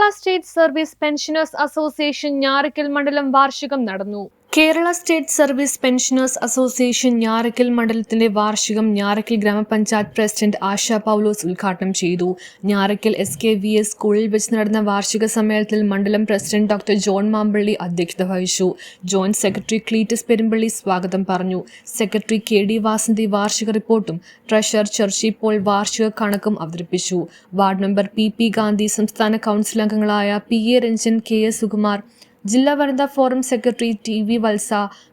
Kerala state service pensioners association Njarakkal മണ്ഡലം വാർഷികം നടന്നു. Kerala state service pensioners association Njarakkal മണ്ഡലത്തിന്റെ വാർഷികം ഞാറയ്ക്കൽ ഗ്രാമപഞ്ചായത്ത് പ്രസിഡന്റ് ആശ പൗലോസ് ഉദ്ഘാടനം ചെയ്തു. ഞാറയ്ക്കൽ SKVS സ്കൂളിൽ വെച്ച് നടന്ന വാർഷിക സമ്മേളനത്തിൽ മണ്ഡലം പ്രസിഡന്റ് ഡോക്ടർ ജോൺ മാമ്പള്ളി അധ്യക്ഷത വഹിച്ചു. ജോയിന്റ് സെക്രട്ടറി ക്ലീറ്റസ് പെരുമ്പള്ളി സ്വാഗതം പറഞ്ഞു. സെക്രട്ടറി KD വാസന്തി വാർഷിക റിപ്പോർട്ടും ട്രഷറർ ചർച്ചി പോൾ വാർഷിക കണക്കും അവതരിപ്പിച്ചു. വാർഡ് മെമ്പർ PP ഗാന്ധി, സംസ്ഥാന കൗൺസിൽ അംഗങ്ങളായ PA രഞ്ജൻ, KS സുകുമാർ, ജില്ലാ വനിതാ ഫോറം സെക്രട്ടറി TV വത്സ,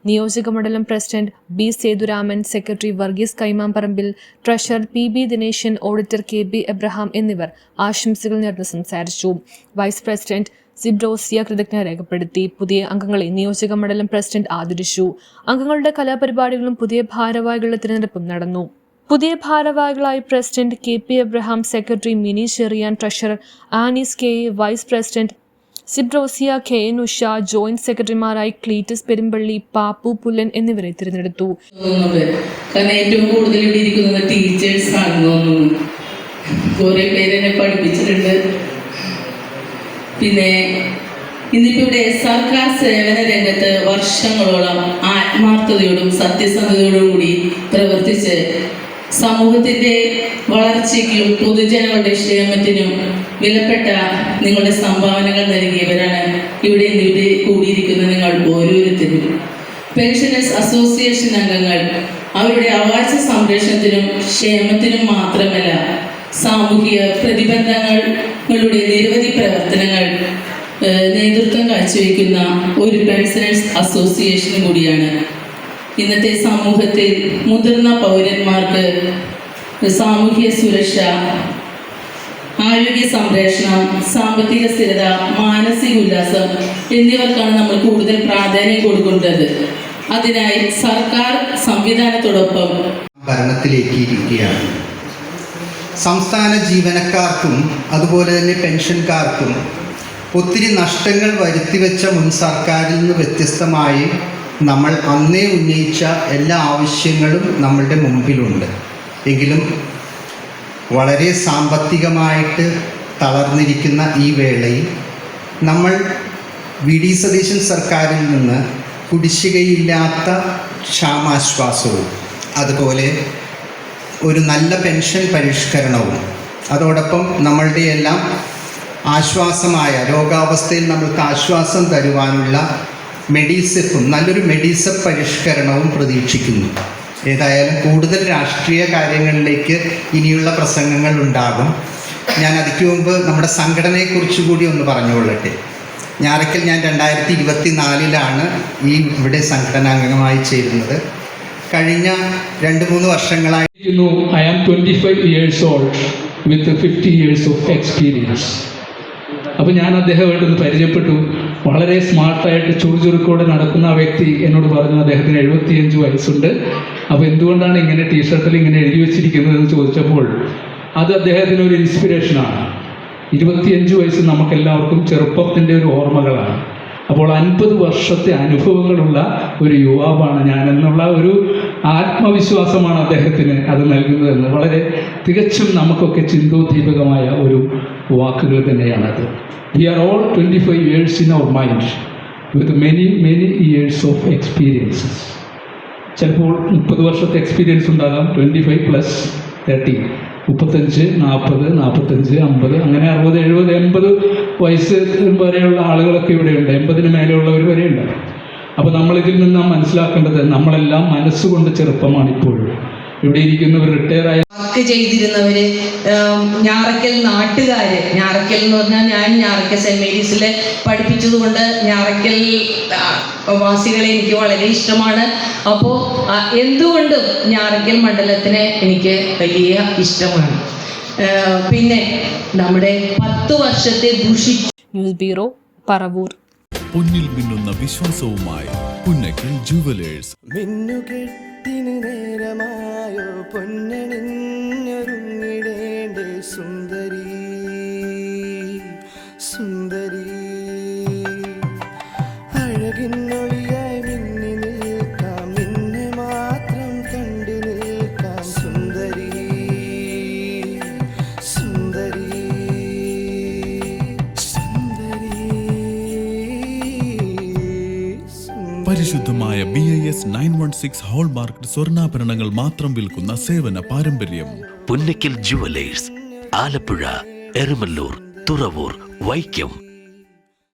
നിയോജക മണ്ഡലം president B Sethuraman, secretary Varghese Kaimamparambil, treasurer PB Dineshan, auditor KB Abraham എന്നിവർ ആശംസകൾ നേർന്ന് സംസാരിച്ചു. വൈസ് പ്രസിഡന്റ് സിബ്രോസിയ കൃതജ്ഞത രേഖപ്പെടുത്തി. പുതിയ അംഗങ്ങളെ നിയോജക മണ്ഡലം പ്രസിഡന്റ് ആദരിച്ചു. അംഗങ്ങളുടെ കലാപരിപാടികളും പുതിയ ഭാരവാഹികളുടെ തിരഞ്ഞെടുപ്പും നടന്നു. പുതിയ ഭാരവാഹികളായി president KP Abraham, secretary Mini Cherian, treasurer Annies KA, vice president Sibrosia KN Usha, joint സെക്രട്ടറിമാരായി ക്ലീറ്റസ് പെരുമ്പള്ളി, പാപ്പു പുല്ലൻ എന്നിവരെ തിരഞ്ഞെടുത്തു. കാരണം ഏറ്റവും കൂടുതൽ ഇവിടെ ഇരിക്കുന്നത് ടീച്ചേഴ്സ് ആണെന്ന് തോന്നുന്നു. കുറെ പേരെന്നെ പഠിപ്പിച്ചിട്ടുണ്ട്. പിന്നെ ഇന്നിപ്പോൾ ഇവിടെ സർക്കാർ സേവന രംഗത്ത് വർഷങ്ങളോളം ആത്മാർത്ഥതയോടും സത്യസന്ധതയോടും കൂടി പ്രവർത്തിച്ച് സമൂഹത്തിൻ്റെ വളർച്ചയ്ക്കും പൊതുജനങ്ങളുടെ ക്ഷേമത്തിനും വിലപ്പെട്ട നിങ്ങളുടെ സംഭാവനകൾ നൽകിയവരാണ് ഇവിടെ കൂടിയിരിക്കുന്ന നിങ്ങൾ ഓരോരുത്തരും. പെൻഷനേഴ്സ് അസോസിയേഷൻ അംഗങ്ങൾ അവരുടെ അവകാശ സംരക്ഷണത്തിനും ക്ഷേമത്തിനും മാത്രമല്ല സാമൂഹിക പ്രതിബന്ധങ്ങളുടെ നിരവധി പ്രവർത്തനങ്ങൾ നേതൃത്വം കാഴ്ചവെക്കുന്ന ഒരു പെൻഷനേഴ്സ് അസോസിയേഷനും കൂടിയാണ്. ഇന്നത്തെ സമൂഹത്തിൽ മുതിർന്ന പൗരന്മാർക്ക് സാമൂഹ്യ സുരക്ഷ, ആരോഗ്യ സംരക്ഷണം, സാമ്പത്തിക സ്ഥിരത, മാനസിക ഉല്ലാസം എന്നിവർക്കാണ് നമ്മൾ കൂടുതൽ പ്രാധാന്യം കൊടുക്കുന്നത്. അതിനായി സർക്കാർ സംവിധാനത്തോടൊപ്പം ഭരണത്തിലേക്ക് ഇരിക്കുകയാണ്. സംസ്ഥാന ജീവനക്കാർക്കും അതുപോലെ തന്നെ പെൻഷൻകാർക്കും ഒത്തിരി നഷ്ടങ്ങൾ വരുത്തിവെച്ച മുൻ സർക്കാരിൽ നിന്ന് വ്യത്യസ്തമായി നമ്മൾ അന്നേ ഉന്നയിച്ച എല്ലാ ആവശ്യങ്ങളും നമ്മളുടെ മുമ്പിലുണ്ട്. എങ്കിലും വളരെ സാമ്പത്തികമായിട്ട് തളർന്നിരിക്കുന്ന ഈ വേളയിൽ നമ്മൾ VD സതീശൻ സർക്കാരിൽ നിന്ന് കുടിശ്ശികയില്ലാത്ത ക്ഷാമാശ്വാസവും അതുപോലെ ഒരു നല്ല പെൻഷൻ പരിഷ്കരണവും അതോടൊപ്പം നമ്മളുടെ എല്ലാം ആശ്വാസമായ രോഗാവസ്ഥയിൽ നമ്മൾക്ക് ആശ്വാസം തരുവാനുള്ള മെഡിസെഫും നല്ലൊരു മെഡിസെഫ് പരിഷ്കരണവും പ്രതീക്ഷിക്കുന്നു. ഏതായാലും കൂടുതൽ രാഷ്ട്രീയ കാര്യങ്ങളിലേക്ക് ഇനിയുള്ള പ്രസംഗങ്ങൾ ഉണ്ടാകും. ഞാൻ അതിക്ക് മുമ്പ് നമ്മുടെ സംഘടനയെക്കുറിച്ച് കൂടി ഒന്ന് പറഞ്ഞുകൊള്ളട്ടെ. ഞാറയ്ക്കൽ ഞാൻ 2024 ഇവിടെ സംഘടനാംഗമായി ചേരുന്നത്. കഴിഞ്ഞ 2-3 വർഷങ്ങളായി I am 25 years old with 50 years of experience. അപ്പോൾ ഞാൻ അദ്ദേഹമായിട്ടൊന്ന് പരിചയപ്പെട്ടു. വളരെ സ്മാർട്ടായിട്ട് ചുറുചുറുക്കോടെ നടക്കുന്ന ആ വ്യക്തി എന്നോട് പറഞ്ഞു അദ്ദേഹത്തിന് 75 വയസ്സുണ്ട്. അപ്പോൾ എന്തുകൊണ്ടാണ് ഇങ്ങനെ ടീഷർട്ടിൽ ഇങ്ങനെ എഴുതി വെച്ചിരിക്കുന്നതെന്ന് ചോദിച്ചപ്പോൾ അത് അദ്ദേഹത്തിന് ഒരു ഇൻസ്പിറേഷനാണ്. 25 വയസ്സ് നമുക്കെല്ലാവർക്കും ചെറുപ്പത്തിൻ്റെ ഒരു ഓർമ്മകളാണ്. അപ്പോൾ 50 വർഷത്തെ അനുഭവങ്ങളുള്ള ഒരു യുവാവാണ് ഞാനെന്നുള്ള ഒരു ആത്മവിശ്വാസമാണ് അദ്ദേഹത്തിന് അത് നൽകുന്നതെന്ന് വളരെ തികച്ചും നമുക്കൊക്കെ ചിന്തോദ്ദീപകമായ ഒരു വാക്കുകൾ തന്നെയാണത്. We are all 25 years in our mind with many years of experiences. ചിലപ്പോൾ 30 വർഷത്തെ എക്സ്പീരിയൻസ് ഉണ്ടാകാം. 25 + 30 35, 40, 45, 50 അങ്ങനെ 60, 70, 80 വയസ്സ് വരെയുള്ള ആളുകളൊക്കെ ഇവിടെയുണ്ട്. 80-ന് മേലെയുള്ളവർ വരെയുണ്ട്. അപ്പോൾ നമ്മളിതിൽ നിന്ന് മനസ്സിലാക്കേണ്ടത് നമ്മളെല്ലാം മനസ്സുകൊണ്ട് ചെറുപ്പമാണ്. ഇപ്പോഴും ഇവിടെ ഇരിക്കുന്നവർ റിട്ടയറായ വർക്ക് ചെയ്തിരുന്നവര്, ഞാറയ്ക്കൽ നാട്ടുകാര്, ഞാറയ്ക്കൽ എന്ന് പറഞ്ഞാൽ ഞാൻ ഞാറയ്ക്കൽ സെന്റ് മേരീസിൽ പഠിപ്പിച്ചതുകൊണ്ട് ഞാറയ്ക്കൽ വാസികളെ എനിക്ക് വളരെ ഇഷ്ടമാണ്. അപ്പോൾ എന്തുകൊണ്ടും ഞാറയ്ക്കൽ മണ്ഡലത്തിനെ എനിക്ക് വലിയ ഇഷ്ടമാണ്. പിന്നെ നമ്മുടെ 10 വർഷത്തെ ന്യൂസ് ബ്യൂറോ, പറവൂർ. പൊന്നിൽ മിന്നുന്ന വിശ്വാസവുമായി പുന്നക്കൽ ജുവലേഴ്സ്. മിന്നുകെട്ടിന് നേരമായോ പൊന്നണിഞ്ഞൊരുങ്ങിടേണ്ടേ സുന്ദരി സുന്ദരി, അഴകിന്നൊളിയായി മിന്നി നിൽക്കാം, നിന്നെ മാത്രം കണ്ടു നിൽക്കാം സുന്ദരി സുന്ദരി. പരിശുദ്ധമായ BIS 916 ഹോൾമാർക്ക് സ്വർണ്ണാഭരണങ്ങൾ മാത്രം വിൽക്കുന്ന സേവന പാരമ്പര്യം. പുന്നക്കൽ ജുവലേഴ്സ്, ആലപ്പുഴ, എരമല്ലൂർ, തുറവൂർ, വൈക്കം.